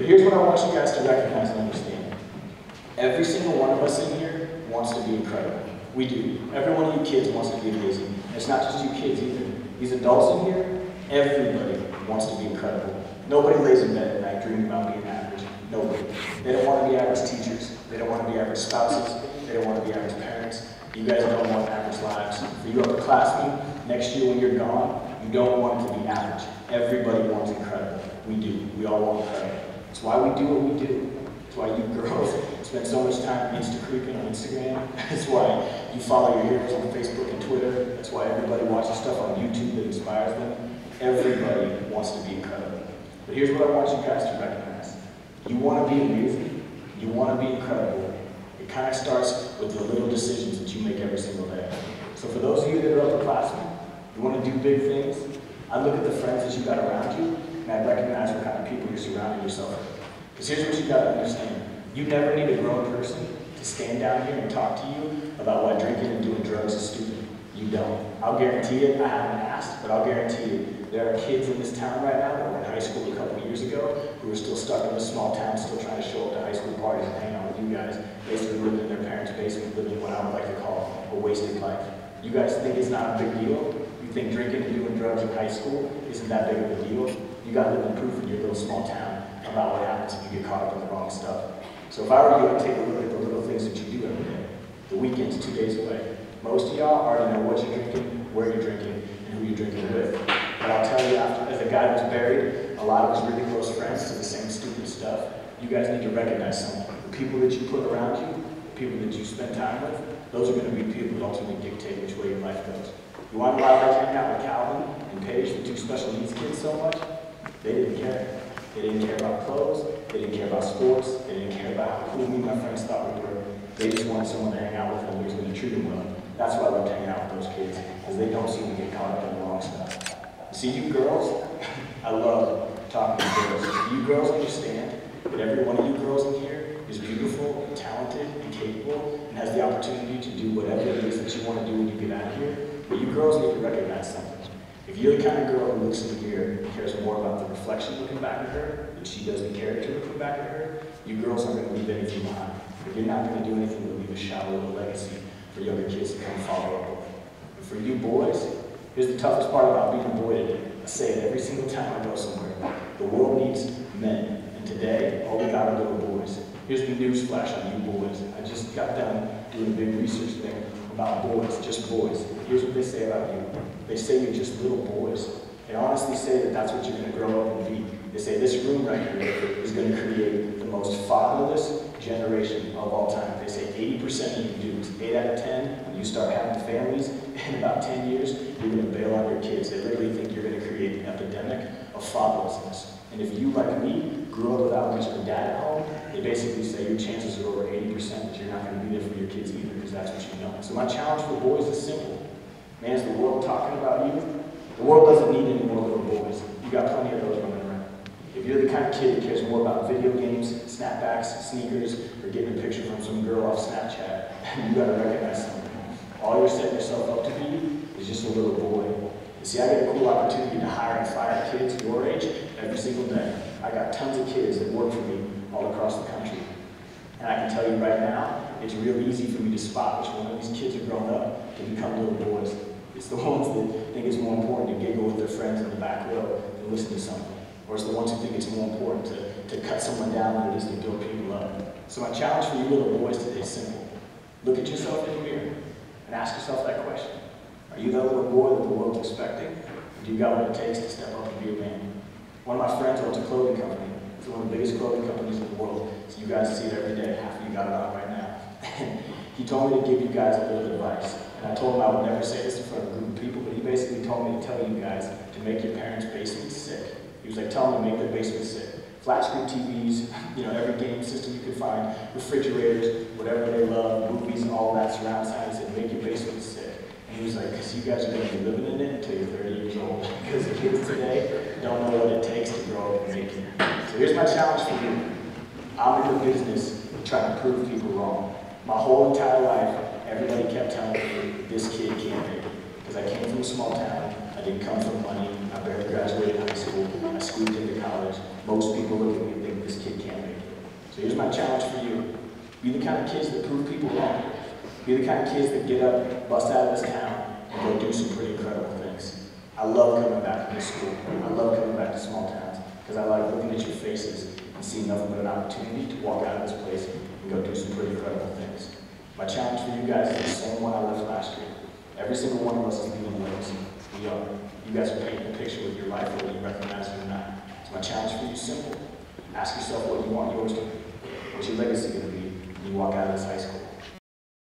But here's what I want you guys to recognize and understand. Every single one of us in here wants to be incredible. We do. Every one of you kids wants to be amazing. And it's not just you kids either. These adults in here, everybody wants to be incredible. Nobody lays in bed at night dreaming about being average. Nobody. They don't want to be average teachers. They don't want to be average spouses. They don't want to be average parents. You guys don't want average lives. For you upperclassmen, next year when you're gone, you don't want it to be average. Everybody wants incredible. We do. We all want incredible. It's why we do what we do. It's why you girls spend so much time Insta-creeping on Instagram. That's why you follow your heroes on Facebook and Twitter. That's why everybody watches stuff on YouTube that inspires them. Everybody wants to be incredible. But here's what I want you guys to recognize. You want to be amazing. You want to be incredible. It kind of starts with the little decisions that you make every single day. So for those of you that are upperclassmen, you want to do big things, I look at the friends that you got around you, and I recognize what kind of people you're surrounding yourself with. Because here's what you got to understand. You never need a grown person to stand down here and talk to you about why drinking and doing drugs is stupid. You don't. I'll guarantee it. I haven't asked, but I'll guarantee you. There are kids in this town right now that were in high school a couple of years ago who are still stuck in a small town, still trying to show up to high school parties and hang out with you guys, basically living in their parents' basement, living what I would like to call a wasted life. You guys think it's not a big deal? You think drinking and doing drugs in high school isn't that big of a deal? You got living proof in your little small town about what happens if you get caught up in the wrong stuff. So if I were you, I'd take a look at the little things that you do every day. The weekend's 2 days away. Most of y'all already know what you're drinking, where you're drinking, and who you're drinking with. But I'll tell you, as a guy who's buried a lot of his really close friends to the same stupid stuff, you guys need to recognize something. The people that you put around you, the people that you spend time with, those are going to be people that ultimately dictate which way your life goes. You want to like hang out with Calvin and Paige, the two special needs kids, so much? They didn't care. They didn't care about clothes. They didn't care about sports. They didn't care about how cool me and my friends thought we were. They just wanted someone to hang out with them who was going to treat them well. That's why I loved hanging out with those kids, because they don't seem to get caught up in the wrong stuff. See, you girls, I love talking to girls. You girls understand that every one of you girls in here is beautiful, and talented, and capable, and has the opportunity to do whatever it is that you want to do when you get out of here. But you girls need to recognize something. If you're the kind of girl who looks in the mirror and cares more about the reflection looking back at her than she does the character looking back at her, you girls aren't going to leave anything behind. But you're not going to do anything but leave a shallow little legacy for younger kids to come follow up with. And for you boys, here's the toughest part about being a boy today. I say it every single time I go somewhere. The world needs men. And today, all we got are little boys. Here's the news flash on you boys. I just got done doing a big research thing about boys, just boys. Here's what they say about you. They say you're just little boys. They honestly say that that's what you're going to grow up and be. They say this room right here is going to create the most fatherless generation of all time. They say 80% of you dudes, 8 out of 10, when you start having families, in about 10 years, you're going to bail on your kids. They literally think you're going to create an epidemic of fatherlessness. And if you, like me, grew up without much of a dad at home, they basically say your chances are over 80% that you're not going to be there for your kids either, because that's what you know. So my challenge for boys is simple. Man, is the world talking about you? The world doesn't need any more little boys. You got plenty of those running around. If you're the kind of kid that cares more about video games, snapbacks, sneakers, or getting a picture from some girl off Snapchat, you got to recognize something. All you're setting yourself up to be is just a little boy. You see, I get a cool opportunity to hire and fire kids your age every single day. I got tons of kids that work for me all across the country. And I can tell you right now, it's real easy for me to spot which one of these kids are grown up to become little boys. It's the ones that think it's more important to giggle with their friends in the back row than listen to something. Or it's the ones who think it's more important to cut someone down than it is to build people up. So my challenge for you little boys today is simple. Look at yourself in the mirror and ask yourself that question. Are you that little boy that the world's expecting? Or do you got what it takes to step up and be a man? One of my friends owns a clothing company. It's one of the biggest clothing companies in the world. So you guys see it every day. Half of you got it on right now. He told me to give you guys a little advice. And I told him I would never say this in front of a group of people, but he basically told me to tell you guys to make your parents' basements sick. He was like, tell them to make their basements sick. Flat screen TVs, every game system you could find, refrigerators, whatever they love, movies, all that surround sound. He said, make your basement sick. And he was like, because you guys are going to be living in it until you're 30 years old. Because the kids today don't know what it takes to grow up and make it. So here's my challenge for you. I'm in the business trying to prove people wrong. My whole entire life, everybody kept telling me, this kid can't make it. Because I came from a small town, I didn't come from money, I barely graduated high school, I squeaked into college. Most people look at me and think this kid my challenge for you. Be the kind of kids that prove people wrong. Be the kind of kids that get up, bust out of this town, and go do some pretty incredible things. I love coming back to this school. I love coming back to small towns, because I like looking at your faces and seeing nothing but an opportunity to walk out of this place and go do some pretty incredible things. My challenge for you guys is the same one I left last year. Every single one of us is leaving a legacy. We are. You guys are painting a picture with your life, whether you recognize it or not. So my challenge for you is simple. Ask yourself what you want yours to be. What's your legacy going to be when you walk out of this high school?